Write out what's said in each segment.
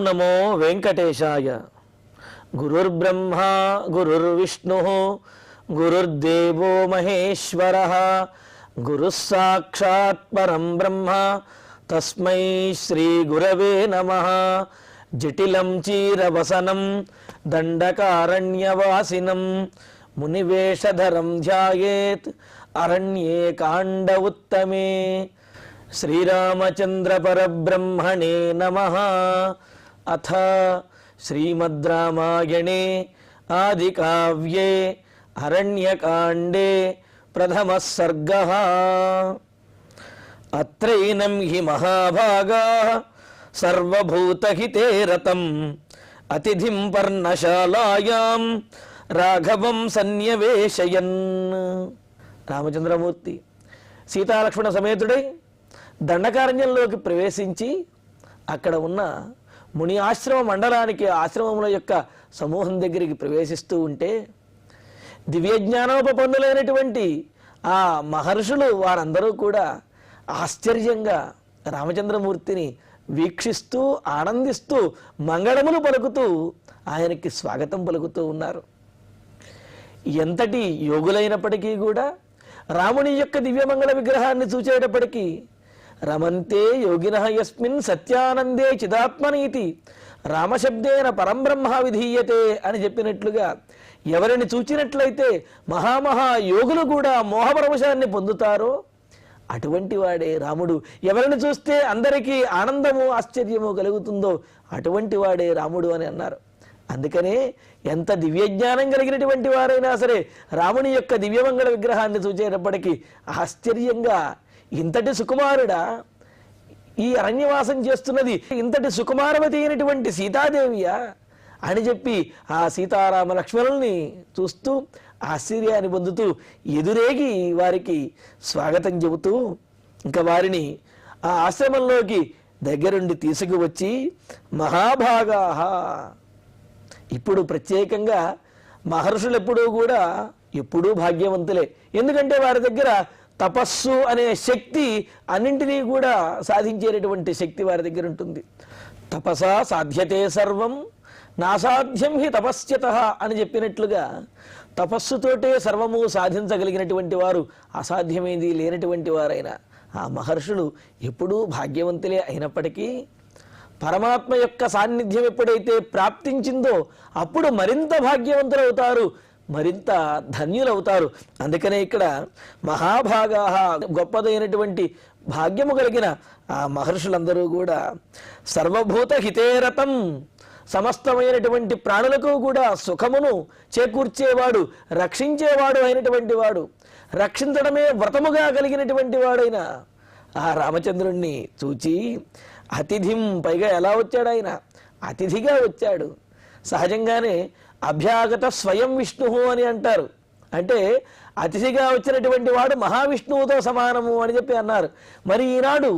నమో వెంకటేశాయ. గురుర్బ్రహ్మా గురుర్విష్ణుః గురుర్దేవో మహేశ్వరః గురుః సాక్షాత్ పరం బ్రహ్మ తస్మై శ్రీ గురవే నమః. జటిలం చీరవసనం దండకారణ్యవాసినం మునివేషధరం ధ్యాయేత్ అరణ్యే కాండ ఉత్తమే. శ్రీరామచంద్ర పరబ్రహ్మణే నమః. అథ శ్రీమద్ రామాయణే ఆదికావ్యే అరణ్యకాండే ప్రథమః సర్గః. అత్రైనం హి మహాభాగాః సర్వభూతహితే రతం అతిథిం పర్ణశాలాయాం రాఘవం సన్యవేశయన్. రామచంద్రమూర్తి సీతాలక్ష్మణ సమేతుడై దండకారణ్యంలోకి ప్రవేశించి అక్కడ ఉన్న ముని ఆశ్రమ మండలానికి ఆశ్రమముల యొక్క సమూహం దగ్గరికి ప్రవేశిస్తూ ఉంటే దివ్యజ్ఞానోపపన్నులైనటువంటి ఆ మహర్షులు వారందరూ కూడా ఆశ్చర్యంగా రామచంద్రమూర్తిని వీక్షిస్తూ ఆనందిస్తూ మంగళములు పలుకుతూ ఆయనకి స్వాగతం పలుకుతూ ఉన్నారు. ఎంతటి యోగులైనప్పటికీ కూడా రాముని యొక్క దివ్యమంగళ విగ్రహాన్ని చూచేటప్పటికీ రమంతే యోగినః యస్మిన్ సత్యానందే చిదాత్మనీతి రామశబ్దేన పరంబ్రహ్మ విధీయతే అని చెప్పినట్లుగా ఎవరిని చూచినట్లయితే మహామహా యోగులు కూడా మోహపరవశాన్ని పొందుతారో అటువంటి వాడే రాముడు. ఎవరిని చూస్తే అందరికీ ఆనందము ఆశ్చర్యము కలుగుతుందో అటువంటి వాడే రాముడు అని అన్నారు. అందుకనే ఎంత దివ్యజ్ఞానం కలిగినటువంటి వారైనా సరే రాముని యొక్క దివ్యమంగళ విగ్రహాన్ని చూచేటప్పటికీ ఆశ్చర్యంగా ఇంతటి సుకుమారుడా ఈ అరణ్యవాసం చేస్తున్నది, ఇంతటి సుకుమారవతి అయినటువంటి సీతాదేవియా అని చెప్పి ఆ సీతారామ లక్ష్మణుల్ని చూస్తూ ఆశ్చర్యాన్ని పొందుతూ ఎదురేగి వారికి స్వాగతం చెబుతూ ఇంకా వారిని ఆ ఆశ్రమంలోకి దగ్గరుండి తీసుకువచ్చి మహాభాగా. ఇప్పుడు ప్రత్యేకంగా మహర్షులు ఎప్పుడూ కూడా ఎప్పుడూ భాగ్యవంతులే. ఎందుకంటే వారి దగ్గర తపస్సు అనే శక్తి అన్నింటినీ కూడా సాధించేటటువంటి శక్తి వారి దగ్గర ఉంటుంది. తపసా సాధ్యతే సర్వం నాసాధ్యం హి తపస్యతః అని చెప్పినట్లుగా తపస్సుతోటే సర్వము సాధించగలిగినటువంటి వారు అసాధ్యమేది లేనటువంటి వారైన ఆ మహర్షులు ఎప్పుడూ భాగ్యవంతులే. అయినప్పటికీ పరమాత్మ యొక్క సాన్నిధ్యం ఎప్పుడైతే ప్రాప్తించిందో అప్పుడు మరింత భాగ్యవంతులవుతారు, మరింత ధన్యులవుతారు. అందుకనే ఇక్కడ మహాభాగా గొప్పదైనటువంటి భాగ్యము కలిగిన ఆ మహర్షులందరూ కూడా సర్వభూత హితేరతం సమస్తమైనటువంటి ప్రాణులకు కూడా సుఖమును చేకూర్చేవాడు, రక్షించేవాడు అయినటువంటి వాడు, రక్షించడమే వ్రతముగా కలిగినటువంటి వాడైన ఆ రామచంద్రుణ్ణి చూచి అతిథిం, పైగా ఎలా వచ్చాడు ఆయన? అతిథిగా వచ్చాడు. సహజంగానే అభ్యాగత స్వయం విష్ణు అని అంటారు. అంటే అతిథిగా వచ్చినటువంటి వాడు మహావిష్ణువుతో సమానము అని చెప్పి అన్నారు. మరి ఈనాడు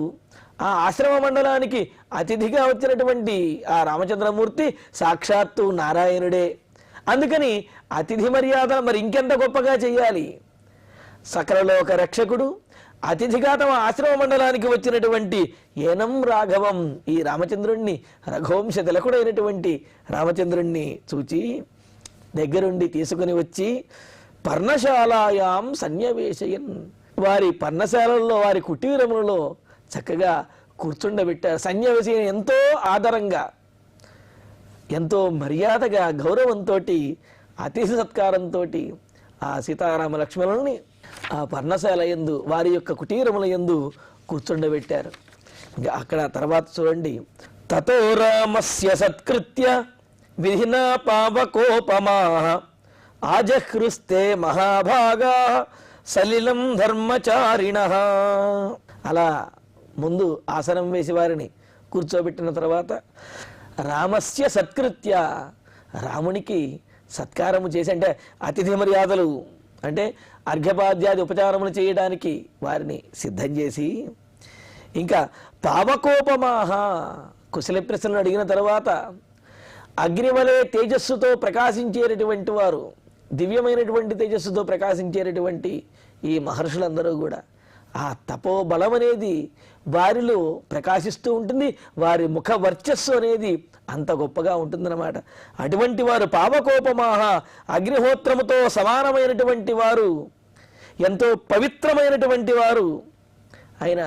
ఆ ఆశ్రమ మండలానికి అతిథిగా వచ్చినటువంటి ఆ రామచంద్రమూర్తి సాక్షాత్తు నారాయణుడే. అందుకని అతిథి మర్యాద మరి ఇంకెంత గొప్పగా చెయ్యాలి? సకలలోక రక్షకుడు అతిథిగా తమ ఆశ్రమ మండలానికి వచ్చినటువంటి ఏనం రాఘవం, ఈ రామచంద్రుణ్ణి, రఘువంశ తిలకుడైనటువంటి రామచంద్రుణ్ణి చూచి దగ్గరుండి తీసుకుని వచ్చి పర్ణశాలాయాం సన్యవేశయన్, వారి పర్ణశాలల్లో వారి కుటీరములలో చక్కగా కూర్చుండబెట్టారు. సన్యవేశయన్ ఎంతో ఆదరంగా, ఎంతో మర్యాదగా, గౌరవంతో, అతిథి సత్కారంతో ఆ సీతారామ లక్ష్మణుల్ని ఆ పర్ణశాల యందు, వారి యొక్క కుటీరముల యందు కూర్చుండబెట్టారు. ఇంకా అక్కడ తర్వాత చూడండి, తతో రామస్య సత్కృత్య విధినా పావకోపమాః ఆజహృస్తే మహాభాగా సలిలం ధర్మచారిణః. అలా ముందు ఆసనం వేసి వారిని కూర్చోబెట్టిన తర్వాత రామస్య సత్కృత్య, రామునికి సత్కారము చేసి, అంటే అతిథి మర్యాదలు అంటే అర్ఘ్యపాద్యాది ఉపచారములు చేయడానికి వారిని సిద్ధం చేసి, ఇంకా పావకోపమాహ, కుశల ప్రశ్నలు అడిగిన తర్వాత అగ్నివలే తేజస్సుతో ప్రకాశించేటటువంటి వారు, దివ్యమైనటువంటి తేజస్సుతో ప్రకాశించేటటువంటి ఈ మహర్షులందరూ కూడా ఆ తపోబలం అనేది వారిలో ప్రకాశిస్తూ ఉంటుంది. వారి ముఖ వర్చస్సు అనేది అంత గొప్పగా ఉంటుందన్నమాట. అటువంటి వారు పావకోపమాహ, అగ్నిహోత్రముతో సమానమైనటువంటి వారు, ఎంతో పవిత్రమైనటువంటి వారు అయిన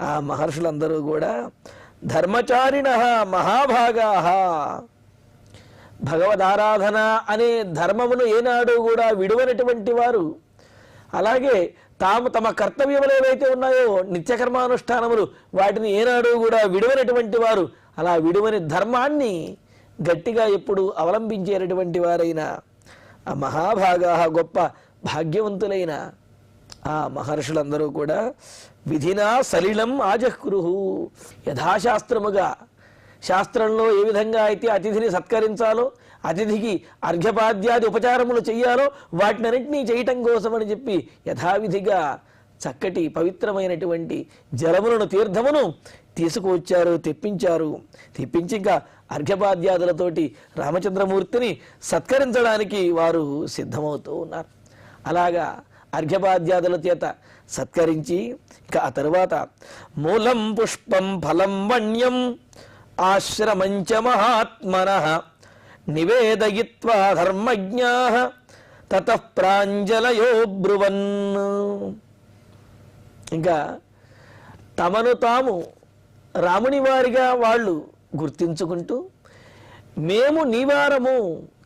ఆ మహర్షులందరూ కూడా ధర్మచారిణ మహాభాగా, భగవదారాధన అనే ధర్మమును ఏనాడు కూడా విడువనటువంటి వారు, అలాగే తమ కర్తవ్యములు ఏవైతే ఉన్నాయో నిత్యకర్మానుష్ఠానములు వాటిని ఏనాడు కూడా విడువనటువంటి వారు, అలా విడువని ధర్మాన్ని గట్టిగా ఎప్పుడు అవలంబించేటటువంటి వారైన ఆ మహాభాగా, గొప్ప భాగ్యవంతులైన ఆ మహర్షులందరూ కూడా విధినా సలిలం ఆజహ్కురుహు, యథాశాస్త్రముగా శాస్త్రంలో ఏ విధంగా అయితే అతిథిని సత్కరించాలో, అతిథికి అర్ఘ్యపాద్యాది ఉపచారములు చెయ్యాలో వాటినన్నింటినీ చేయటం కోసమని చెప్పి యథావిధిగా చక్కటి పవిత్రమైనటువంటి జలములను, తీర్థమును తీసుకువచ్చారు, తెప్పించి ఇంకా అర్ఘ్యపాద్యాదులతోటి రామచంద్రమూర్తిని సత్కరించడానికి వారు సిద్ధమవుతూ ఉన్నారు. అలాగా అర్ఘ్యపాద్యాదుల చేత సత్కరించి ఇక ఆ తరువాత మూలం పుష్పం ఫలం వణ్యం ఆశ్రమంచ మహాత్మనః నివేదయిత్వా ధర్మజ్ఞాః తతః ప్రాంజలయో బ్రువన్. ఇంకా తమను తాము రాముని వారిగా వాళ్ళు గుర్తించుకుంటూ, మేము నీవారము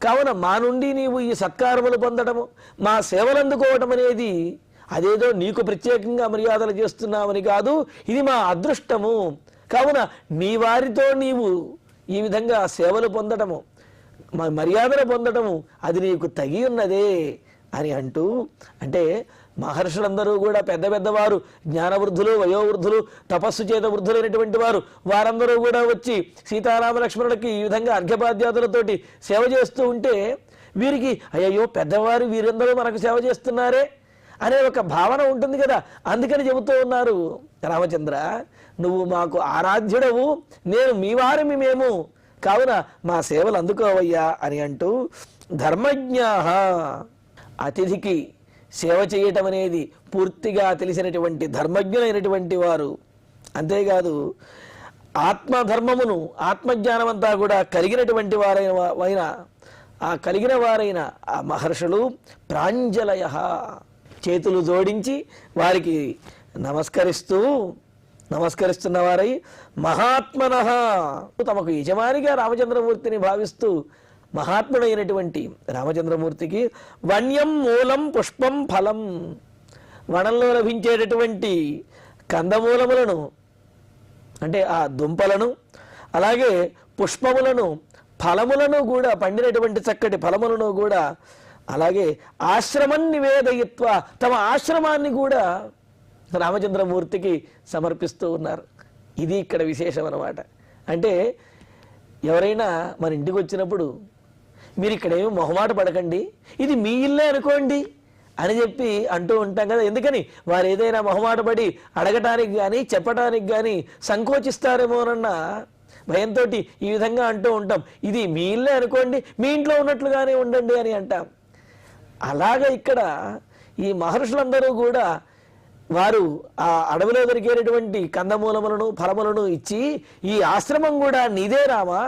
కావున మా నుండి నీవు ఈ సత్కారములు పొందడము, మా సేవలు అందుకోవటం అనేది అదేదో నీకు ప్రత్యేకంగా మర్యాదలు చేస్తున్నామని కాదు, ఇది మా అదృష్టము. కావున నీ వారితో నీవు ఈ విధంగా సేవలు పొందటము, మర్యాదలు పొందటము అది నీకు తగి ఉన్నదే అని అంటూ, అంటే మహర్షులందరూ కూడా పెద్ద పెద్దవారు, జ్ఞానవృద్ధులు, వయోవృద్ధులు, తపస్సు చేత వృద్ధులైనటువంటి వారు, వారందరూ కూడా వచ్చి సీతారామ లక్ష్మణులకి ఈ విధంగా అర్ఘ్యపాద్యాదులతోటి సేవ చేస్తూ ఉంటే వీరికి అయ్యో పెద్దవారు వీరందరూ మనకు సేవ చేస్తున్నారే అనే ఒక భావన ఉంటుంది కదా. అందుకని చెబుతూ ఉన్నారు, రామచంద్ర నువ్వు మాకు ఆరాధ్యుడవు, నేను మీ వారిమి మేము, కావున మా సేవలు అందుకోవయ్యా అని అంటూ ధర్మజ్ఞాః, అతిథికి సేవ చేయటం అనేది పూర్తిగా తెలిసినటువంటి ధర్మజ్ఞులైనటువంటి వారు, అంతేకాదు ఆత్మధర్మమును, ఆత్మజ్ఞానమంతా కూడా కలిగినటువంటి వారైన కలిగిన వారైన ఆ మహర్షులు ప్రాంజలయ, చేతులు జోడించి వారికి నమస్కరిస్తున్న వారై మహాత్మనః, తమకు యజమానిగా రామచంద్రమూర్తిని భావిస్తూ మహాత్ముడైనటువంటి రామచంద్రమూర్తికి వన్యం మూలం పుష్పం ఫలం, వనంలో లభించేటటువంటి కందమూలములను అంటే ఆ దుంపలను, అలాగే పుష్పములను, ఫలములను కూడా, పండినటువంటి చక్కటి ఫలములను కూడా, అలాగే ఆశ్రమం నివేదయిత్వ, తమ ఆశ్రమాన్ని కూడా రామచంద్రమూర్తికి సమర్పిస్తూ ఉన్నారు. ఇది ఇక్కడ విశేషం అన్నమాట. అంటే ఎవరైనా మన ఇంటికి వచ్చినప్పుడు మీరు ఇక్కడేమీ మొహమాట పడకండి, ఇది మీ ఇల్లే అనుకోండి అని చెప్పి అంటూ ఉంటాం కదా. ఎందుకని వారు ఏదైనా మొహమాట పడి అడగటానికి కానీ చెప్పటానికి కానీ సంకోచిస్తారేమోనన్న భయంతో ఈ విధంగా అంటూ ఉంటాం. ఇది మీ ఇల్లే అనుకోండి, మీ ఇంట్లో ఉన్నట్లుగానే ఉండండి అని అంటాం. అలాగే ఇక్కడ ఈ మహర్షులందరూ కూడా వారు ఆ అడవిలో దొరికేటటువంటి కందమూలములను, ఫలములను ఇచ్చి ఈ ఆశ్రమం కూడా నీదే రామా,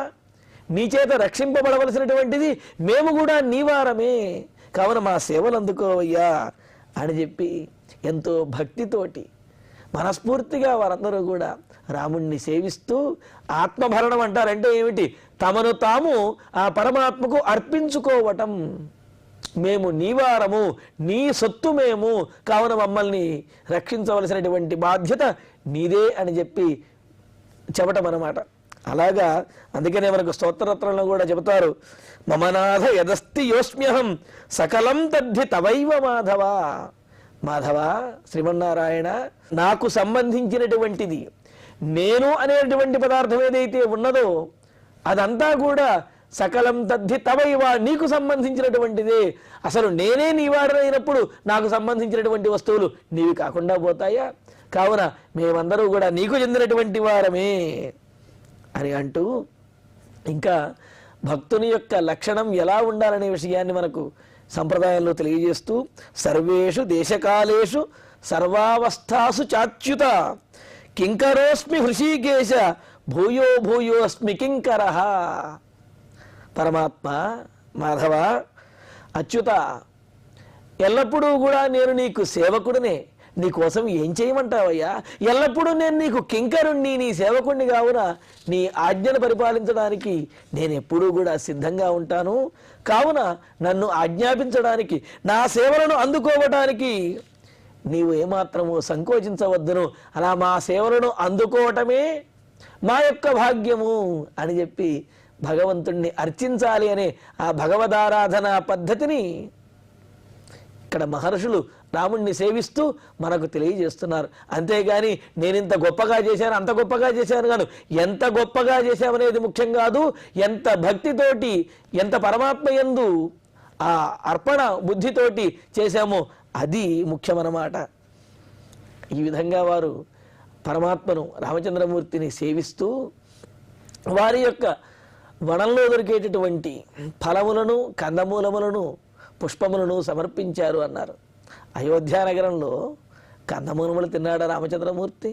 నీ చేత రక్షింపబడవలసినటువంటిది, మేము కూడా నీవారమే, కావున మా సేవలు అందుకోవయ్యా అని చెప్పి ఎంతో భక్తితోటి మనస్ఫూర్తిగా వారందరూ కూడా రాముణ్ణి సేవిస్తూ, ఆత్మభరణం అంటారంటే ఏమిటి, తమను తాము ఆ పరమాత్మకు అర్పించుకోవటం. మేము నీవారము, నీ సొత్తు మేము, కావున మమ్మల్ని రక్షించవలసినటువంటి బాధ్యత నీదే అని చెప్పి చెప్పటం అన్నమాట. అలాగా అందుకనే మనకు స్తోత్రరత్నంలో కూడా చెబుతారు, మమనాథ యదస్తి యోస్మ్యహం సకలం తద్ధి తవైవ మాధవ. మాధవ, శ్రీమన్నారాయణ, నాకు సంబంధించినటువంటిది, నేను అనేటువంటి పదార్థం ఏదైతే ఉన్నదో అదంతా కూడా సకలం తద్ధి తవైవ, నీకు సంబంధించినటువంటిదే. అసలు నేనే నీవాడనైనప్పుడు నాకు సంబంధించినటువంటి వస్తువులు నీవి కాకుండా పోతాయా? కావున మేమందరూ కూడా నీకు చెందినటువంటి వారమే అని అంటూ, ఇంకా భక్తుని యొక్క లక్షణం ఎలా ఉండాలనే విషయాన్ని మనకు సంప్రదాయంలో తెలియజేస్తూ, సర్వేషు దేశకాలేషు సర్వావస్థాసు చాచ్యుత కింకరోస్మి హృషీకేశ భూయో భూయోస్మి కింకరః. పరమాత్మ, మాధవ, అచ్యుత, ఎల్లప్పుడూ కూడా నేను నీకు సేవకుడినే, నీకోసం ఏం చేయమంటావయ్యా? ఎల్లప్పుడూ నేను నీకు కింకరుణ్ణి, నీ సేవకుణ్ణి కావున నీ ఆజ్ఞను పరిపాలించడానికి నేను ఎప్పుడూ కూడా సిద్ధంగా ఉంటాను. కావున నన్ను ఆజ్ఞాపించడానికి, నా సేవలను అందుకోవటానికి నీవు ఏమాత్రము సంకోచించవద్దును. అలా మా సేవలను అందుకోవటమే మా యొక్క భాగ్యము అని చెప్పి భగవంతుణ్ణి అర్చించాలి అనే ఆ భగవదారాధన పద్ధతిని ఇక్కడ మహర్షులు రాముణ్ణి సేవిస్తూ మనకు తెలియజేస్తున్నారు. అంతేగాని నేను ఇంత గొప్పగా చేశాను, అంత గొప్పగా చేశాను కాదు. ఎంత గొప్పగా చేశామనేది ముఖ్యం కాదు, ఎంత భక్తితోటి, ఎంత పరమాత్మ యందు ఆ అర్పణ బుద్ధితోటి చేశామో అది ముఖ్యమన్నమాట. ఈ విధంగా వారు పరమాత్మను, రామచంద్రమూర్తిని సేవిస్తూ వారి యొక్క వనంలో దొరికేటటువంటి ఫలములను, కందమూలములను, పుష్పములను సమర్పించారు అన్నారు. అయోధ్యానగరంలో కందమూలములు తిన్నాడా రామచంద్రమూర్తి?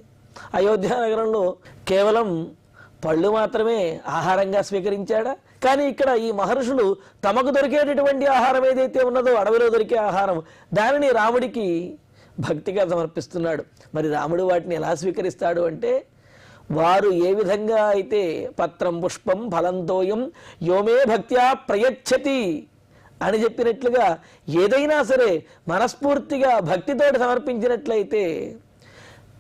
అయోధ్యానగరంలో కేవలం పళ్ళు మాత్రమే ఆహారంగా స్వీకరించాడా? కానీ ఇక్కడ ఈ మహర్షులు తమకు దొరికేటటువంటి ఆహారం ఏదైతే ఉన్నదో, అడవిలో దొరికే ఆహారం, దానిని రాముడికి భక్తిగా సమర్పిస్తున్నాడు. మరి రాముడు వాటిని ఎలా స్వీకరిస్తాడు అంటే, వారు ఏ విధంగా అయితే పత్రం పుష్పం ఫలంతోయం యోమే భక్త్యా ప్రయచ్చతి అని చెప్పినట్లుగా ఏదైనా సరే మనస్ఫూర్తిగా భక్తితోటి సమర్పించినట్లయితే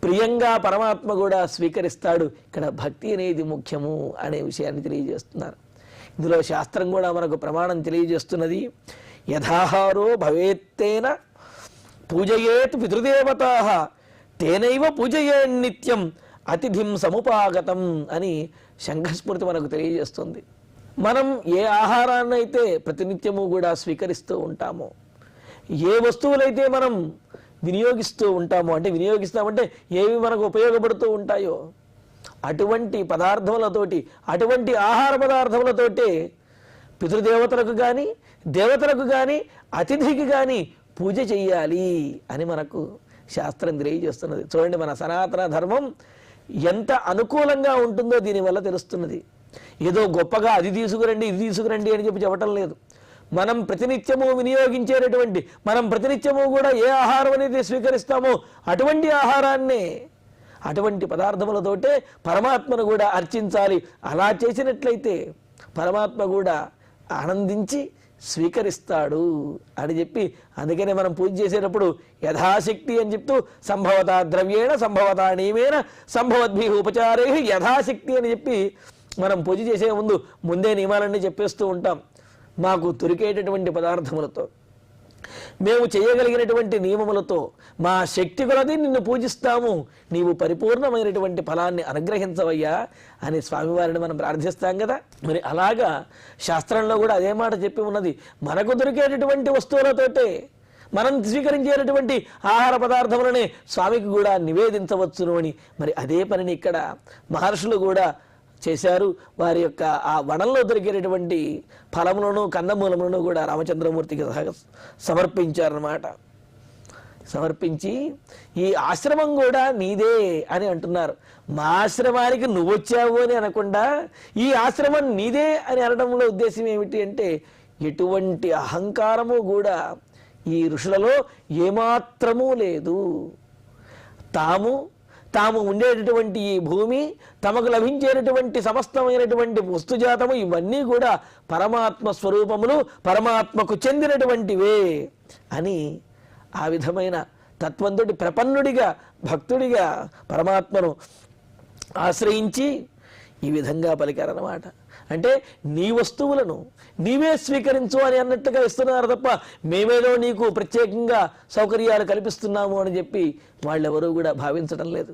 ప్రియంగా పరమాత్మ కూడా స్వీకరిస్తాడు. ఇక్కడ భక్తి అనేది ముఖ్యము అనే విషయాన్ని తెలియజేస్తున్నారు. ఇందులో శాస్త్రం కూడా మనకు ప్రమాణం తెలియజేస్తున్నది. యథాహారో భవేత్తేన పూజయేత్ పితృదేవతాః తేనైవ పూజయేన్ నిత్యం అతిథిం సముపాగతం అని శంఖస్మృతి మనకు తెలియజేస్తుంది. మనం ఏ ఆహారాన్ని అయితే ప్రతినిత్యము కూడా స్వీకరిస్తూ ఉంటామో, ఏ వస్తువులైతే మనం వినియోగిస్తూ ఉంటామో, అంటే వినియోగిస్తామంటే ఏవి మనకు ఉపయోగపడుతూ ఉంటాయో అటువంటి పదార్థములతోటి, అటువంటి ఆహార పదార్థములతోటే పితృదేవతలకు కానీ, దేవతలకు కానీ, అతిథికి కానీ పూజ చెయ్యాలి అని మనకు శాస్త్రం తెలియజేస్తున్నది. చూడండి, మన సనాతన ధర్మం ఎంత అనుకూలంగా ఉంటుందో దీనివల్ల తెలుస్తున్నది. ఏదో గొప్పగా అది తీసుకురండి, ఇది తీసుకురండి అని చెప్పటం లేదు. మనం ప్రతినిత్యము వినియోగించేటటువంటి, మనం ప్రతినిత్యము కూడా ఏ ఆహారం అనేది స్వీకరిస్తామో అటువంటి ఆహారాన్నే, అటువంటి పదార్థములతోటే పరమాత్మను కూడా అర్చించాలి. అలా చేసినట్లయితే పరమాత్మ కూడా ఆనందించి స్వీకరిస్తాడు అని చెప్పి, అందుకనే మనం పూజ చేసేటప్పుడు యథాశక్తి అని చెప్తూ సంభవత ద్రవ్యేణ సంభవత నియమేన సంభవద్భి ఉపచారే యథాశక్తి అని చెప్పి మనం పూజ చేసే ముందే నియమాలన్నీ చెప్పేస్తూ ఉంటాం. మాకు దొరికేటటువంటి పదార్థములతో, మేము చేయగలిగినటువంటి నియమములతో మా శక్తి కొలది నిన్ను పూజిస్తాము, నీవు పరిపూర్ణమైనటువంటి ఫలాన్ని అనుగ్రహించవయ్యా అని స్వామివారిని మనం ప్రార్థిస్తాం కదా. మరి అలాగా శాస్త్రంలో కూడా అదే మాట చెప్పి ఉన్నది. మనకు దొరికేటటువంటి వస్తువులతోటే మనం స్వీకరించేటటువంటి ఆహార పదార్థములనే స్వామికి కూడా నివేదించవచ్చును అని, మరి అదే పనిని ఇక్కడ మహర్షులు కూడా చేశారు. వారి యొక్క ఆ వనంలో దొరికేటటువంటి ఫలములను, కందమూలములను కూడా రామచంద్రమూర్తికి సమర్పించారన్నమాట. సమర్పించి ఈ ఆశ్రమం కూడా నీదే అని అంటున్నారు. మా ఆశ్రమానికి నువ్వు వచ్చావు అని అనకుండా ఈ ఆశ్రమం నీదే అని అనడంలో ఉద్దేశం ఏమిటి అంటే, ఎటువంటి అహంకారము కూడా ఈ ఋషులలో ఏమాత్రమూ లేదు. తాము ఉండేటటువంటి ఈ భూమి, తమకు లభించేటటువంటి సమస్తమైనటువంటి వస్తుజాతము ఇవన్నీ కూడా పరమాత్మ స్వరూపములు, పరమాత్మకు చెందినటువంటివే అని ఆ విధమైన తత్వంతోటి ప్రపన్నుడిగా, భక్తుడిగా పరమాత్మను ఆశ్రయించి ఈ విధంగా పలికారన్నమాట. అంటే నీ వస్తువులను నీవే స్వీకరించు అని అన్నట్టుగా ఇస్తున్నారు తప్ప మేమేదో నీకు ప్రత్యేకంగా సౌకర్యాలు కల్పిస్తున్నాము అని చెప్పి వాళ్ళెవరూ కూడా భావించడం లేదు.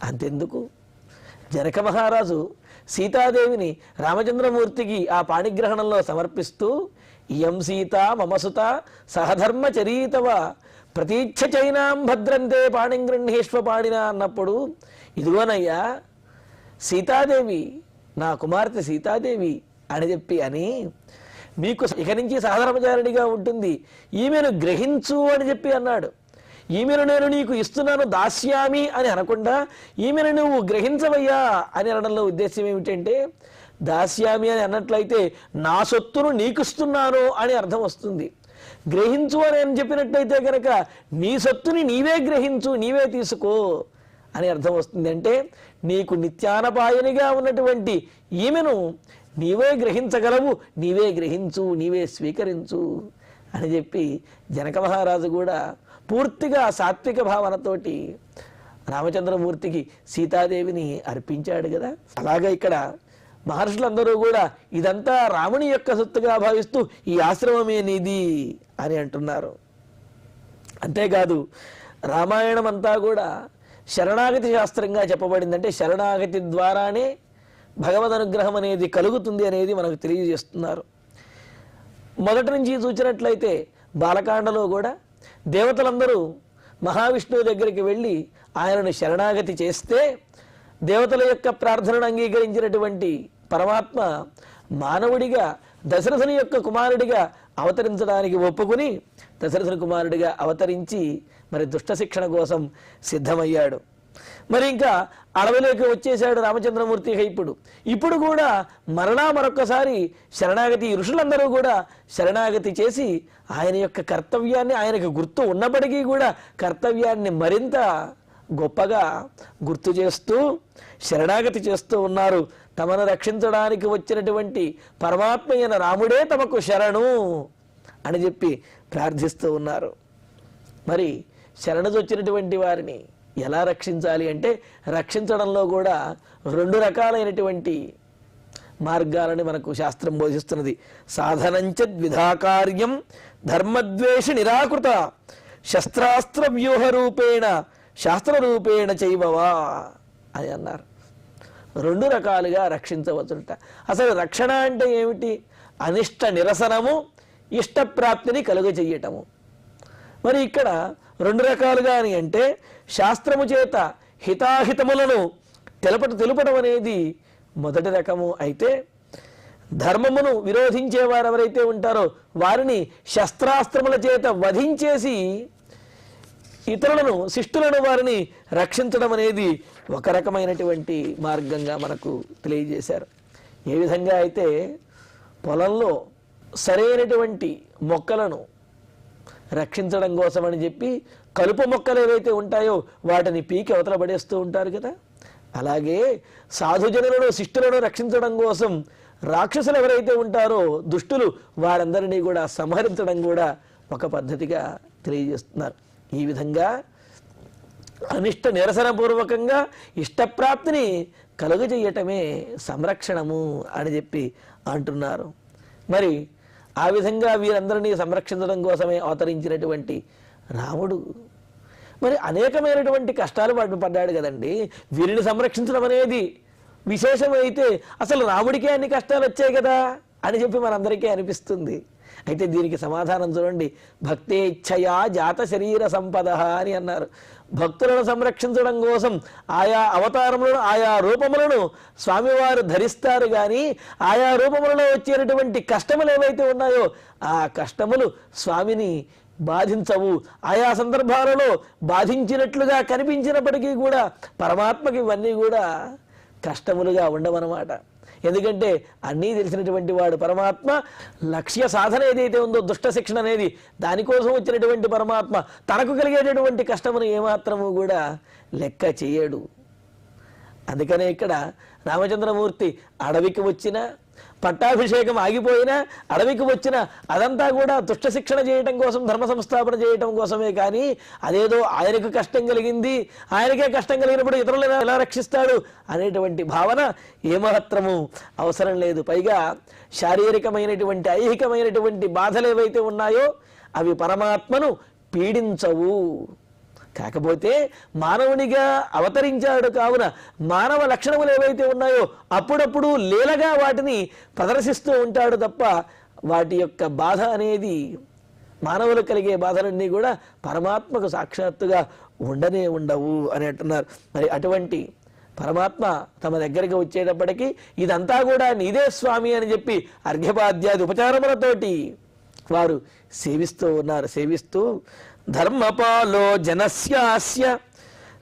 అంతెందుకు, జనక మహారాజు సీతాదేవిని రామచంద్రమూర్తికి ఆ పాణిగ్రహణంలో సమర్పిస్తూ ఇయం సీత మమసుత సహధర్మచరీతవ ప్రతీచ్ఛ చైనాం భద్రంతే పాణిగృహేష్వ పాడిన అన్నప్పుడు, ఇదిగోనయ్యా సీతాదేవి, నా కుమార్తె సీతాదేవి అని చెప్పి అని మీకు ఇక నుంచి సహధర్మచారిణిగా ఉంటుంది, ఈమెను గ్రహించు అని చెప్పి అన్నాడు. ఈమెను నేను నీకు ఇస్తున్నాను దాస్యామి అని అనకుండా ఈమెను నువ్వు గ్రహించవయ్యా అని అనడంలో ఉద్దేశం ఏమిటంటే, దాస్యామి అని అన్నట్లయితే నా సొత్తును నీకిస్తున్నాను అని అర్థం వస్తుంది. గ్రహించు అని చెప్పినట్లయితే కనుక నీ సొత్తుని నీవే గ్రహించు, నీవే తీసుకో అని అర్థం వస్తుంది. అంటే నీకు నిత్యానపాయనిగా ఉన్నటువంటి ఈమెను నీవే గ్రహించగలవు, నీవే గ్రహించు, నీవే స్వీకరించు అని చెప్పి జనక మహారాజు కూడా పూర్తిగా సాత్విక భావనతోటి రామచంద్రమూర్తికి సీతాదేవిని అర్పించాడు కదా. అలాగే ఇక్కడ మహర్షులందరూ కూడా ఇదంతా రాముని యొక్క సొత్తుగా భావిస్తూ ఈ ఆశ్రమమే నీది అని అంటున్నారు. అంతేకాదు రామాయణం అంతా కూడా శరణాగతి శాస్త్రంగా చెప్పబడింది. అంటే శరణాగతి ద్వారానే భగవద్ అనుగ్రహం అనేది కలుగుతుంది అనేది మనకు తెలియజేస్తున్నారు. మొదటి నుంచి చూసినట్లయితే బాలకాండలో కూడా దేవతలందరూ మహావిష్ణువు దగ్గరికి వెళ్ళి ఆయనను శరణాగతి చేస్తే దేవతల యొక్క ప్రార్థనను అంగీకరించినటువంటి పరమాత్మ మానవుడిగా దశరథుని యొక్క కుమారుడిగా అవతరించడానికి ఒప్పుకుని దశరథుని కుమారుడిగా అవతరించి మరి దుష్ట శిక్షణ కోసం సిద్ధమయ్యాడు. మరి ఇంకా అడవిలోకి వచ్చేశాడు రామచంద్రమూర్తి. ఇప్పుడు కూడా మరలా మరొక్కసారి శరణాగతి ఋషులందరూ కూడా శరణాగతి చేసి ఆయన యొక్క కర్తవ్యాన్ని, ఆయనకు గుర్తు ఉన్నప్పటికీ కూడా కర్తవ్యాన్ని మరింత గొప్పగా గుర్తు చేస్తూ శరణాగతి చేస్తూ ఉన్నారు. తమను రక్షించడానికి వచ్చినటువంటి పరమాత్మ అయిన రాముడే తమకు శరణు అని చెప్పి ప్రార్థిస్తూ ఉన్నారు. మరి శరణు వచ్చినటువంటి వారిని ఎలా రక్షించాలి అంటే రక్షించడంలో కూడా 2 రకాలైనటువంటి మార్గాలని మనకు శాస్త్రం బోధిస్తున్నది. సాధనంచ ద్విధాకార్యం ధర్మద్వేష నిరాకృత శస్త్రాస్త్ర వ్యూహ రూపేణ శాస్త్రరూపేణ చైవవా అని అన్నారు. 2 రకాలుగా రక్షించవచ్చుట. అసలు రక్షణ అంటే ఏమిటి? అనిష్ట నిరసనము, ఇష్టప్రాప్తిని కలుగజేయటము. మరి ఇక్కడ 2 రకాలుగా అని అంటే శాస్త్రము చేత హితాహితములను తెలుపడం అనేది మొదటి రకము అయితే, ధర్మమును విరోధించేవారు ఎవరైతే ఉంటారో వారిని శస్త్రాస్త్రముల చేత వధించేసి ఇతరులను, శిష్టులను వారిని రక్షించడం అనేది ఒక రకమైనటువంటి మార్గంగా మనకు తెలియజేశారు. ఏ విధంగా అయితే పొలంలో సరైనటువంటి మొక్కలను రక్షించడం కోసం అని చెప్పి కలుపు మొక్కలు ఏవైతే ఉంటాయో వాటిని పీకి అవతల పడేస్తూ ఉంటారు కదా. అలాగే సాధుజనులను, శిష్టులను రక్షించడం కోసం రాక్షసులు ఎవరైతే ఉంటారో దుష్టులు, వారందరినీ కూడా సంహరించడం కూడా ఒక పద్ధతిగా తెలియజేస్తున్నారు. ఈ విధంగా అనిష్ట నిరసన పూర్వకంగా ఇష్టప్రాప్తిని కలుగజేయటమే సంరక్షణము అని చెప్పి అంటున్నారు. మరి ఆ విధంగా వీరందరినీ సంరక్షించడం కోసమే అవతరించినటువంటి రాముడు మరి అనేకమైనటువంటి కష్టాలు పడ్డాడు కదండి. వీరిని సంరక్షించడం అనేది విశేషమైతే అసలు రాముడికే అన్ని కష్టాలు వచ్చాయి కదా అని చెప్పి మనందరికీ అనిపిస్తుంది. అయితే దీనికి సమాధానం చూడండి. భక్తేచ్ఛయా జాత శరీర సంపద అని అన్నారు. భక్తులను సంరక్షించడం కోసం ఆయా అవతారములను, ఆయా రూపములను స్వామివారు ధరిస్తారు. కానీ ఆయా రూపములలో వచ్చేటటువంటి కష్టములు ఏవైతే ఉన్నాయో ఆ కష్టములు స్వామిని బాధించవు. ఆయా సందర్భాలలో బాధించినట్లుగా కనిపించినప్పటికీ కూడా పరమాత్మకి ఇవన్నీ కూడా కష్టములుగా ఉండవన్నమాట. ఎందుకంటే అన్నీ తెలిసినటువంటి వాడు పరమాత్మ. లక్ష్య సాధన ఏదైతే ఉందో దుష్ట శిక్షణ అనేది, దానికోసం వచ్చినటువంటి పరమాత్మ తనకు కలిగేటటువంటి కష్టమును ఏమాత్రము కూడా లెక్క చేయడు. అందుకనే ఇక్కడ రామచంద్రమూర్తి అడవికి వచ్చిన, పట్టాభిషేకం ఆగిపోయినా అడవికి వచ్చిన అదంతా కూడా దుష్ట శిక్షణ చేయటం కోసం, ధర్మ సంస్థాపన చేయటం కోసమే. కానీ అదేదో ఆయనకు కష్టం కలిగింది, ఆయనకే కష్టం కలిగినప్పుడు ఇతరులను ఎలా రక్షిస్తాడు అనేటువంటి భావన ఏమాత్రము అవసరం లేదు. పైగా శారీరకమైనటువంటి, ఐహికమైనటువంటి బాధలు ఏవైతే ఉన్నాయో అవి పరమాత్మను పీడించవు. కాకపోతే మానవునిగా అవతరించాడు కావున మానవ లక్షణములు ఏవైతే ఉన్నాయో అప్పుడప్పుడు లీలగా వాటిని ప్రదర్శిస్తూ ఉంటాడు తప్ప వాటి యొక్క బాధ అనేది, మానవులు కలిగే బాధలన్నీ కూడా పరమాత్మకు సాక్షాత్తుగా ఉండనే ఉండవు అని అంటున్నారు. మరి అటువంటి పరమాత్మ తమ దగ్గరికి వచ్చేటప్పటికీ ఇదంతా కూడా నీదే స్వామి అని చెప్పి అర్ఘ్యపాద్యాది ఉపచారములతోటి వారు సేవిస్తూ ఉన్నారు. సేవిస్తూ ధర్మపాలో జనస్యాస్య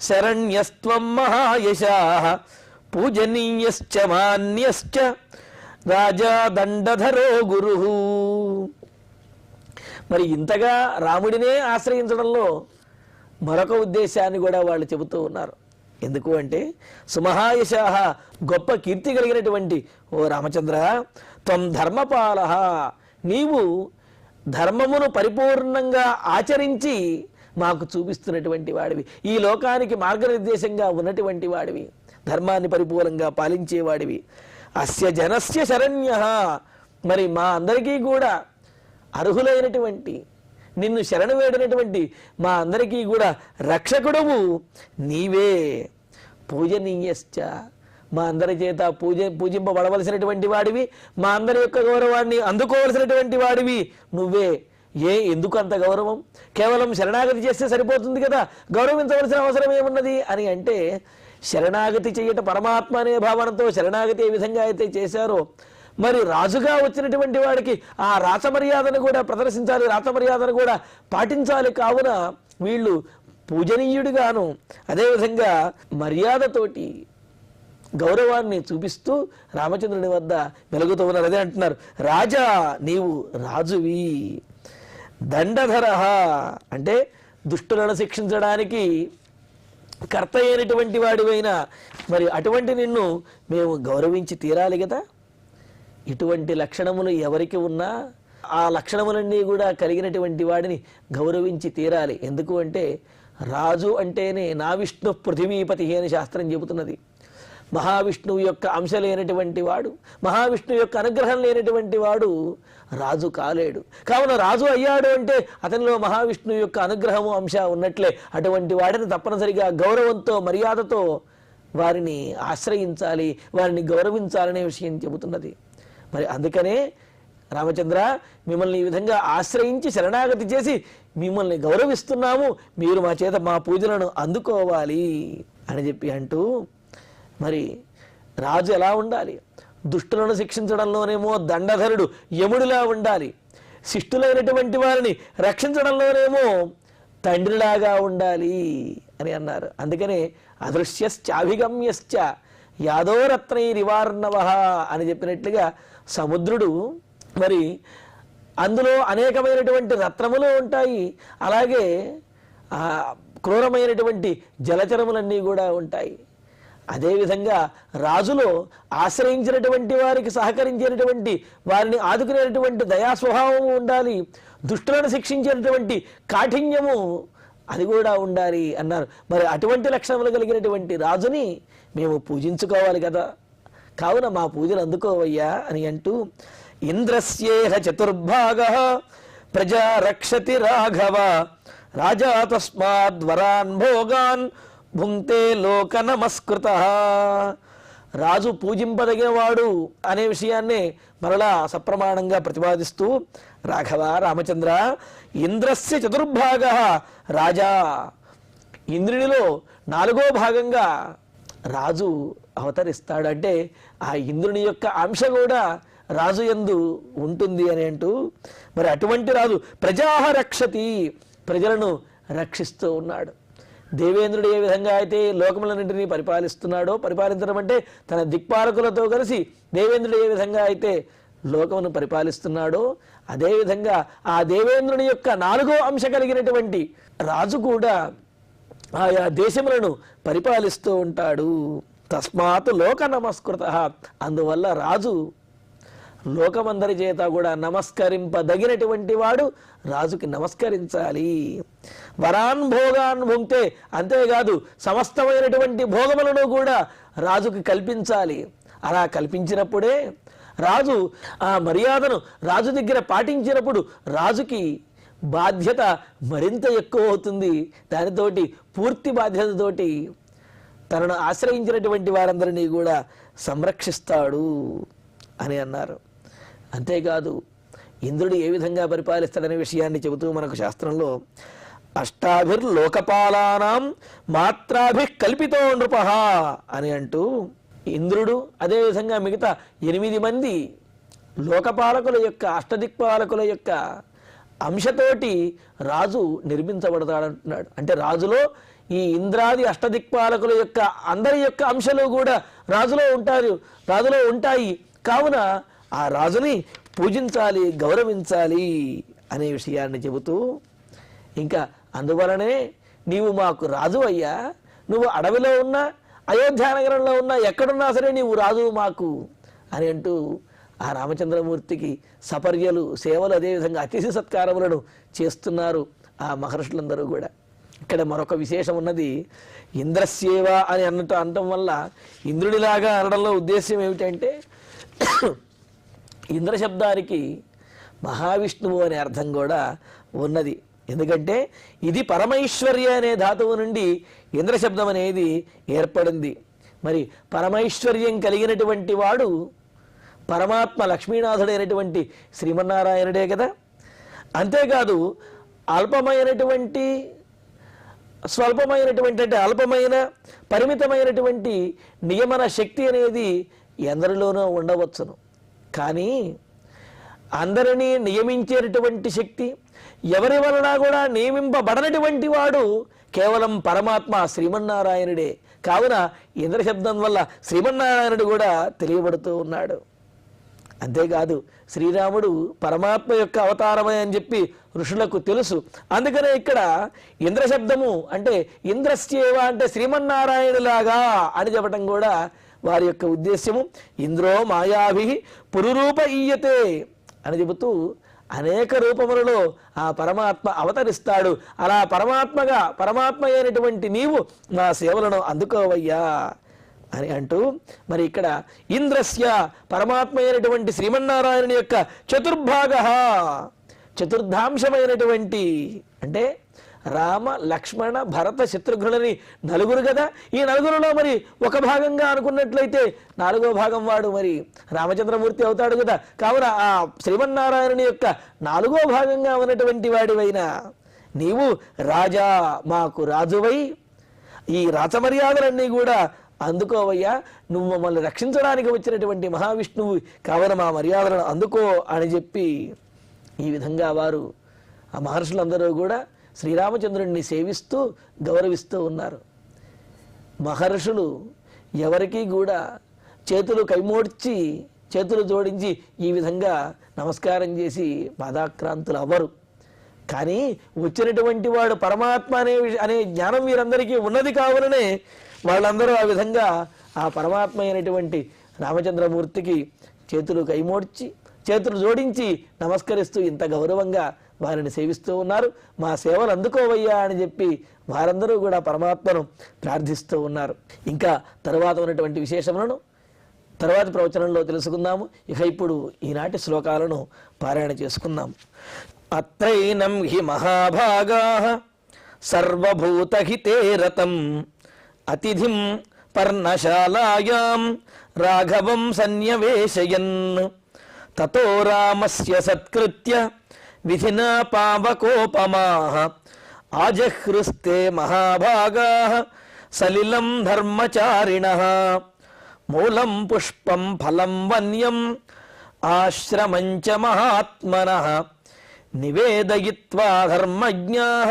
శరణ్యస్త్వం మహాయశాః పూజనీయశ్చ మాన్యశ్చ రాజా దండధరో గురుః. మరి ఇంతగా రాముడినే ఆశ్రయించడంలో మరొక ఉద్దేశాన్ని కూడా వాళ్ళు చెబుతూ ఉన్నారు. ఎందుకు అంటే సుమహాయశాః, గొప్ప కీర్తి కలిగినటువంటి ఓ రామచంద్ర, త్వం ధర్మపాలః, నీవు ధర్మమును పరిపూర్ణంగా ఆచరించి మాకు చూపిస్తున్నటువంటి వాడివి, ఈ లోకానికి మార్గనిర్దేశంగా ఉన్నటువంటి వాడివి, ధర్మాన్ని పరిపూర్ణంగా పాలించేవాడివి. అస్య జనస్య శరణ్యః, మరి మా అందరికీ కూడా అర్హులైనటువంటి నిన్ను శరణు వేడినటువంటి మా అందరికీ కూడా రక్షకుడవు నీవే. పూజనీయశ్చ, మా అందరి చేత పూజింపబడవలసినటువంటి వాడివి, మా అందరి యొక్క గౌరవాన్ని అందుకోవలసినటువంటి వాడివి నువ్వే. ఎందుకు అంత గౌరవం? కేవలం శరణాగతి చేస్తే సరిపోతుంది కదా, గౌరవించవలసిన అవసరం ఏమున్నది అని అంటే, శరణాగతి చేయట పరమాత్మ అనే భావనతో శరణాగతి ఏ విధంగా అయితే చేశారో, మరి రాజుగా వచ్చినటువంటి వాడికి ఆ రాచమర్యాదను కూడా ప్రదర్శించాలి, రాచమర్యాదను కూడా పాటించాలి. కావున వీళ్ళు పూజనీయుడిగాను అదేవిధంగా మర్యాదతోటి గౌరవాన్ని చూపిస్తూ రామచంద్రుని వద్ద వెలుగుతూ ఉన్నారు. అదే అంటున్నారు, రాజా నీవు రాజువి, దండధర అంటే దుష్టులను శిక్షించడానికి కర్త అయినటువంటి వాడివైనా మరి అటువంటి నిన్ను మేము గౌరవించి తీరాలి కదా. ఇటువంటి లక్షణములు ఎవరికి ఉన్నా ఆ లక్షణములన్నీ కూడా కలిగినటువంటి వాడిని గౌరవించి తీరాలి. ఎందుకు అంటే రాజు అంటేనే నా విష్ణు పృథివీపతి అని శాస్త్రం చెబుతున్నది. మహావిష్ణువు యొక్క అంశ లేనటువంటి వాడు, మహావిష్ణువు యొక్క అనుగ్రహం లేనటువంటి వాడు రాజు కాలేడు. కావున రాజు అయ్యాడు అంటే అతనిలో మహావిష్ణువు యొక్క అనుగ్రహము అంశ ఉన్నట్లే. అటువంటి వాడిని తప్పనిసరిగా గౌరవంతో మర్యాదతో వారిని ఆశ్రయించాలి, వారిని గౌరవించాలనే విషయం చెబుతున్నది. మరి అందుకనే రామచంద్ర, మిమ్మల్ని ఈ విధంగా ఆశ్రయించి శరణాగతి చేసి మిమ్మల్ని గౌరవిస్తున్నాము, మీరు మా చేత మా పూజలను అందుకోవాలి అని చెప్పి అంటూ, మరి రాజు ఎలా ఉండాలి? దుష్టులను శిక్షించడంలోనేమో దండధరుడు యముడిలా ఉండాలి, శిష్టులైనటువంటి వారిని రక్షించడంలోనేమో తండ్రిలాగా ఉండాలి అని అన్నారు. అందుకనే అదృశ్యశ్చాభిగమ్యశ్చ యాదోరత్నైరివార్ణవ అని చెప్పినట్లుగా సముద్రుడు మరి అందులో అనేకమైనటువంటి రత్నములు ఉంటాయి, అలాగే క్రూరమైనటువంటి జలచరములన్నీ కూడా ఉంటాయి. అదేవిధంగా రాజులో ఆశ్రయించినటువంటి వారికి సహకరించేటువంటి వారిని ఆదుకునేటువంటి దయాస్వభావము ఉండాలి, దుష్టులను శిక్షించేటువంటి కాఠిన్యము అది కూడా ఉండాలి అన్నారు. మరి అటువంటి లక్షణములు కలిగినటువంటి రాజుని మేము పూజించుకోవాలి కదా, కావున మా పూజలు అందుకోవయ్యా అని అంటూ, ఇంద్రస్యేహ చతుర్భాగః ప్రజా రక్షతి రాఘవ రాజా తస్మాద్వరాన్ భోగాన్ భుంక్తే లోక నమస్కృతః. రాజు పూజింపదగినవాడు అనే విషయాన్ని మరలా సప్రమాణంగా ప్రతిపాదిస్తూ, రాఘవ రామచంద్ర, ఇంద్రస్య చతుర్భాగః రాజా, ఇంద్రునిలో 4వ భాగంగా రాజు అవతరిస్తాడు. అంటే ఆ ఇంద్రుని యొక్క అంశ కూడా రాజు యందు ఉంటుంది అని అంటూ, మరి అటువంటి రాజు ప్రజాహ రక్షతి, ప్రజలను రక్షిస్తూ ఉన్నాడు. దేవేంద్రుడు ఏ విధంగా అయితే లోకములన్నింటినీ పరిపాలిస్తున్నాడో, పరిపాలించడం అంటే తన దిక్పాలకులతో కలిసి దేవేంద్రుడు ఏ విధంగా అయితే లోకమును పరిపాలిస్తున్నాడో, అదేవిధంగా ఆ దేవేంద్రుని యొక్క 4వ అంశ కలిగినటువంటి రాజు కూడా ఆయా దేశములను పరిపాలిస్తూ ఉంటాడు. తస్మాత్ లోక నమస్కృతః, అందువల్ల రాజు లోకమందరి చేత కూడా నమస్కరింపదగినటువంటి వాడు, రాజుకి నమస్కరించాలి. వరాన్ భోగాన్ భుంక్తే, అంతేకాదు సమస్తమైనటువంటి భోగములను కూడా రాజుకి కల్పించాలి. అలా కల్పించినప్పుడే రాజు ఆ మర్యాదను రాజు దగ్గర పాటించినప్పుడు రాజుకి బాధ్యత మరింత ఎక్కువ అవుతుంది. దానితోటి పూర్తి బాధ్యతతోటి తనను ఆశ్రయించినటువంటి వారందరినీ కూడా సంరక్షిస్తాడు అని అన్నారు. అంతేకాదు ఇంద్రుడు ఏ విధంగా పరిపాలిస్తాడనే విషయాన్ని చెబుతూ మనకు శాస్త్రంలో అష్టాభిర్లోకపాలానాం మాత్రాభి కల్పితో నృపః అని అంటూ, ఇంద్రుడు అదేవిధంగా మిగతా 8 మంది లోకపాలకుల యొక్క అష్టదిక్పాలకుల యొక్క అంశతోటి రాజు నిర్మించబడతాడంటున్నాడు. అంటే రాజులో ఈ ఇంద్రాది అష్టదిక్పాలకుల యొక్క అందరి యొక్క అంశాలు కూడా రాజులో ఉంటాయి. కావున ఆ రాజుని పూజించాలి, గౌరవించాలి అనే విషయాన్ని చెబుతూ, ఇంకా అందువలనే నీవు మాకు రాజు అయ్యా, నువ్వు అడవిలో ఉన్నా, అయోధ్యానగరంలో ఉన్నా, ఎక్కడున్నా సరే నీవు రాజు మాకు అని అంటూ ఆ రామచంద్రమూర్తికి సపర్యలు, సేవలు, అదేవిధంగా అతిథి సత్కారములను చేస్తున్నారు ఆ మహర్షులందరూ కూడా. ఇక్కడ మరొక విశేషం ఉన్నది. ఇంద్రసేవ అని అనటం వల్ల ఇంద్రుడిలాగా అనడంలో ఉద్దేశ్యం ఏమిటంటే, ఇంద్ర శబ్దానికి మహావిష్ణువు అనే అర్థం కూడా ఉన్నది. ఎందుకంటే ఇది పరమైశ్వర్య అనే ధాతువు నుండి ఇంద్ర శబ్దం అనేది ఏర్పడింది. మరి పరమైశ్వర్యం కలిగినటువంటి వాడు పరమాత్మ లక్ష్మీనాథుడైనటువంటి శ్రీమన్నారాయణుడే కదా. అంతేకాదు స్వల్పమైనటువంటి అంటే అల్పమైన పరిమితమైనటువంటి నియమన శక్తి అనేది ఎందరిలోనూ ఉండవచ్చును. కానీ అందరినీ నియమించేటటువంటి శక్తి, ఎవరి వలన కూడా నియమింపబడనటువంటి వాడు కేవలం పరమాత్మ శ్రీమన్నారాయణుడే. కావున ఇంద్రశబ్దం వల్ల శ్రీమన్నారాయణుడు కూడా తెలియబడుతూ ఉన్నాడు. అంతేకాదు శ్రీరాముడు పరమాత్మ యొక్క అవతారమే అని చెప్పి ఋషులకు తెలుసు. అందుకనే ఇక్కడ ఇంద్రశబ్దము అంటే ఇంద్రస్యేవ అంటే శ్రీమన్నారాయణులాగా అని చెప్పడం కూడా వారి యొక్క ఉద్దేశ్యము. ఇంద్రో మాయాభి పురురూప ఈయతే అని చెబుతూ అనేక రూపములలో ఆ పరమాత్మ అవతరిస్తాడు. అలా పరమాత్మ అయినటువంటి నీవు నా సేవలను అందుకోవయ్యా అని అంటూ, మరి ఇక్కడ ఇంద్రస్య పరమాత్మ అయినటువంటి శ్రీమన్నారాయణుని యొక్క చతుర్థాంశమైనటువంటి అంటే రామ, లక్ష్మణ, భరత, శత్రుఘ్నులని నలుగురు కదా. ఈ నలుగురులో మరి ఒక భాగంగా అనుకున్నట్లయితే 4వ భాగం వాడు మరి రామచంద్రమూర్తి అవుతాడు కదా. కావున ఆ శ్రీమన్నారాయణుని యొక్క 4వ భాగంగా ఉన్నటువంటి వాడివైనా నీవు రాజా, మాకు రాజువై ఈ రాచమర్యాదలన్నీ కూడా అందుకోవయ్యా, నువ్వు మమ్మల్ని రక్షించడానికి వచ్చినటువంటి మహావిష్ణువు, కావున మా మర్యాదలను అందుకో అని చెప్పి ఈ విధంగా వారు ఆ మహర్షులందరూ కూడా శ్రీరామచంద్రుడిని సేవిస్తూ గౌరవిస్తూ ఉన్నారు. మహర్షులు ఎవరికీ కూడా చేతులు కైమోడ్చి చేతులు జోడించి ఈ విధంగా నమస్కారం చేసి పాదాక్రాంతులు అవ్వరు. కానీ వచ్చినటువంటి వాడు పరమాత్మ అనే జ్ఞానం వీరందరికీ ఉన్నది. కావుననే వాళ్ళందరూ ఆ విధంగా ఆ పరమాత్మ అయినటువంటి రామచంద్రమూర్తికి చేతులు కైమోడ్చి చేతులు జోడించి నమస్కరిస్తూ ఇంత గౌరవంగా వారిని సేవిస్తూ ఉన్నారు. మా సేవలు అందుకోవయ్యా అని చెప్పి వారందరూ కూడా పరమాత్మను ప్రార్థిస్తూ ఉన్నారు. ఇంకా తరువాత ఉన్నటువంటి విశేషములను తరువాతి ప్రవచనంలో తెలుసుకుందాము. ఇక ఇప్పుడు ఈనాటి శ్లోకాలను పారాయణ చేసుకుందాం. అత్రైనం హి మహాభాగాః సర్వభూతహితే రతం అతిథిం పర్ణశాలాయాం రాఘవం సన్యవేశయన్ తతో రామస్య సత్కృత్య విధినా పావకోపమాః ఆజహృస్తే మహాభాగాః సలిలం ధర్మచారిణః మూలం పుష్పం ఫలం వన్యం ఆశ్రమం చ మహాత్మనః నివేదయిత్వా ధర్మజ్ఞాః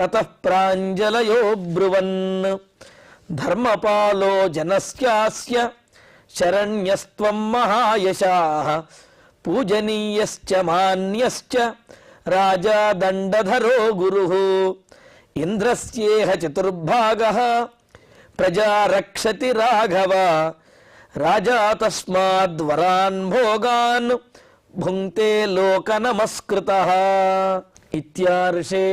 తతః ప్రాంజలయో బ్రువన్ ధర్మపాలో జనస్యాస్య శరణ్యస్త్వం మహాయశాః పూజనీయశ్చ మాన్యశ్చ రాజా దండధరో గురుః ఇంద్రస్యేహ చతుర్భాగః ప్రజా రక్షతి రాఘవ రాజా తస్మాద్వరాన్ భోగాన్ భుంక్తే లోక నమస్కృతః. ఇత్యార్షే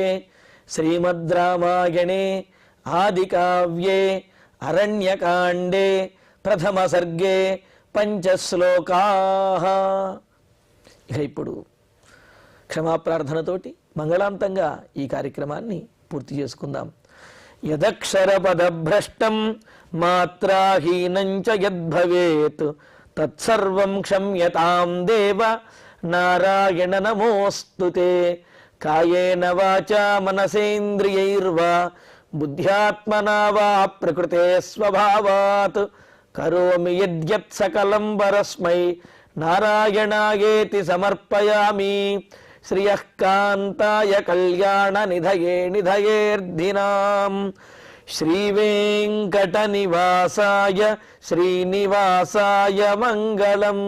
శ్రీమద్ రామాయణే ఆదికావ్యే అరణ్యకాండే ప్రథమ సర్గే 5 శ్లోకాః. ఇక ఇప్పుడు క్షమాప్రార్థనతోటి మంగళాంతంగా ఈ కార్యక్రమాన్ని పూర్తి చేసుకుందాం. యదక్షరపదభ్రష్టం మాత్రాహీనం చ యద్భవేత్ తత్సర్వం క్షమ్యతాం దేవ నారాయణ నమోస్తుతే. కాయేన వాచా మనసేంద్రియైర్వా బుద్ధ్యాత్మనా వా ప్రకృతే స్వభావాత్ కరోమి యద్యత్ సకలం పరస్మై నారాయణాయేతి సమర్పయామి. శ్రియః కాంతాయ కళ్యాణ నిధయే నిధయేర్ధినాం. శ్రీవేంకట నివాసాయ శ్రీనివాసాయ మంగళం.